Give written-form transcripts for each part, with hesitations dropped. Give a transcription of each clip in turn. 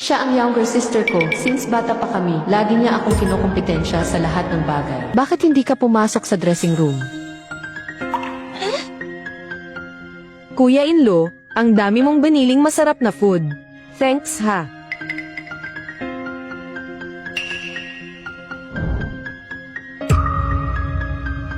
Siya ang younger sister ko. Since bata pa kami, lagi niya akong kinukumpetensya sa lahat ng bagay. Bakit hindi ka pumasok sa dressing room? Kuya-in-law, ang dami mong biniling masarap na food. Thanks ha.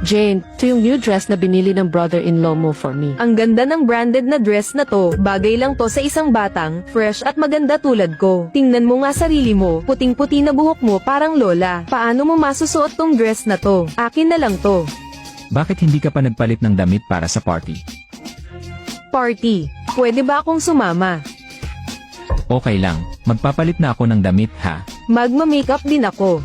Jane, ito yung new dress na binili ng brother-in-law mo for me. Ang ganda ng branded na dress na to, bagay lang to sa isang batang, fresh at maganda tulad ko. Tingnan mo nga sarili mo, puting-puti na buhok mo parang lola. Paano mo masusuot tong dress na to? Akin na lang to. Bakit hindi ka pa nagpalit ng damit para sa party? Party. Pwede ba akong sumama? Okay lang, magpapalit na ako ng damit ha. Magma-makeup din ako.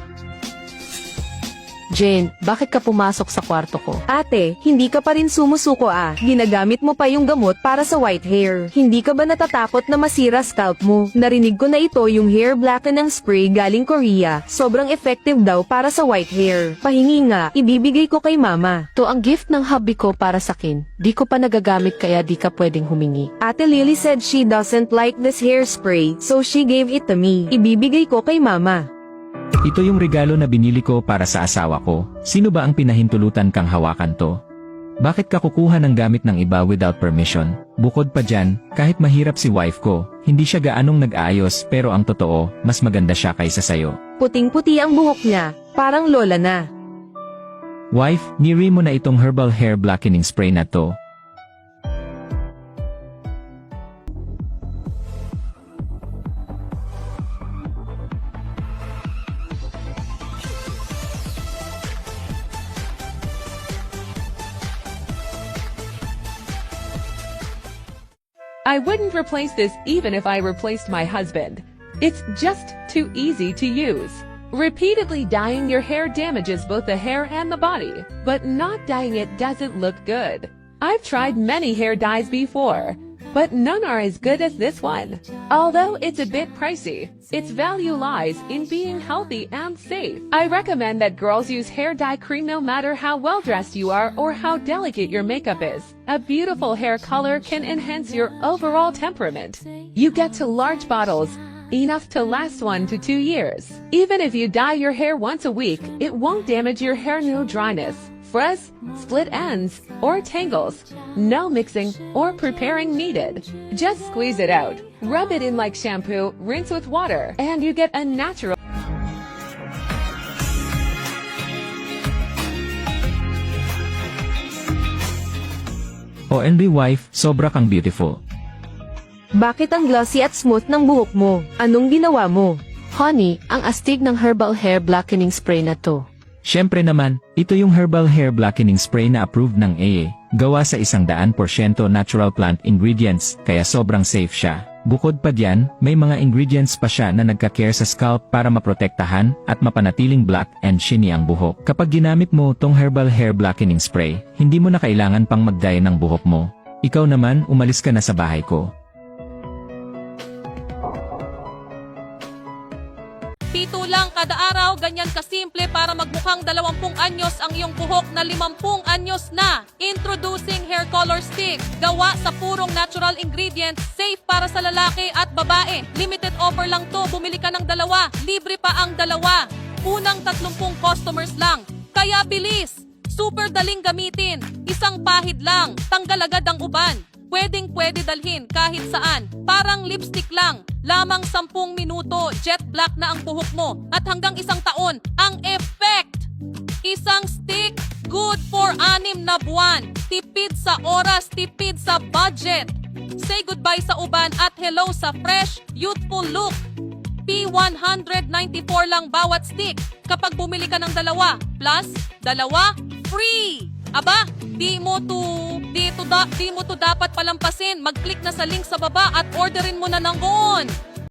Jane, bakit ka pumasok sa kwarto ko? Ate, hindi ka pa rin sumusuko ah. Ginagamit mo pa yung gamot para sa white hair. Hindi ka ba natatakot na masira scalp mo? Narinig ko na ito yung hair blackening spray galing Korea. Sobrang effective daw para sa white hair. Pahingi nga, ibibigay ko kay mama. To ang gift ng hubby ko para sakin. Di ko pa nagagamit kaya di ka pwedeng humingi. Ate Lily said she doesn't like this hairspray, so she gave it to me. Ibibigay ko kay mama. Ito yung regalo na binili ko para sa asawa ko. Sino ba ang pinahintulutan kang hawakan to? Bakit ka kukuha ng gamit ng iba without permission? Bukod pa dyan, kahit mahirap si wife ko, hindi siya gaanong nag-aayos pero ang totoo, mas maganda siya kaysa sayo. Puting-puti ang buhok niya, parang lola na. Wife, niri mo na itong herbal hair blackening spray na to. I wouldn't replace this even if I replaced my husband. It's just too easy to use. Repeatedly dyeing your hair damages both the hair and the body, but not dyeing it doesn't look good. I've tried many hair dyes before, but none are as good as this one. Although it's a bit pricey, its value lies in being healthy and safe. I recommend that girls use hair dye cream no matter how well dressed you are or how delicate your makeup is. A beautiful hair color can enhance your overall temperament. You get to large bottles, enough to last 1 to 2 years. Even if you dye your hair once a week, it won't damage your hair. No dryness, frizz, split ends, or tangles. No mixing or preparing needed. Just squeeze it out. Rub it in like shampoo, rinse with water, and you get a natural. OMG wife, sobra kang beautiful. Bakit ang glossy at smooth ng buhok mo? Anong ginawa mo? Honey, ang astig ng herbal hair blackening spray na to. Siyempre naman, ito yung herbal hair blackening spray na approved ng AA, gawa sa 100% natural plant ingredients, kaya sobrang safe siya. Bukod pa diyan, may mga ingredients pa siya na nagka-care sa scalp para maprotektahan at mapanatiling black and shiny ang buhok. Kapag ginamit mo tong herbal hair blackening spray, hindi mo na kailangan pang mag-dye ng buhok mo. Ikaw naman, umalis ka na sa bahay ko. Pito lang kada araw, ganyan kasimple para magmukhang 20 anyos ang iyong buhok na 50 anyos na. Introducing hair color stick. Gawa sa purong natural ingredients, safe para sa lalaki at babae. Limited offer lang to, bumili ka ng 2, libre pa ang 2. Unang 30 customers lang. Kaya bilis! Super daling gamitin. Isang pahid lang, tanggal agad ang uban. Pwedeng-pwede dalhin kahit saan. Parang lipstick lang. Lamang 10 minuto, jet black na ang buhok mo. At hanggang 1 taon, ang effect! Isang stick, good for 6 na buwan. Tipid sa oras, tipid sa budget. Say goodbye sa uban at hello sa fresh, youthful look. P194 lang bawat stick. Kapag bumili ka ng 2, plus 2, free! Aba, di mo to dapat palampasin. Mag-click na sa link sa baba at orderin mo na ng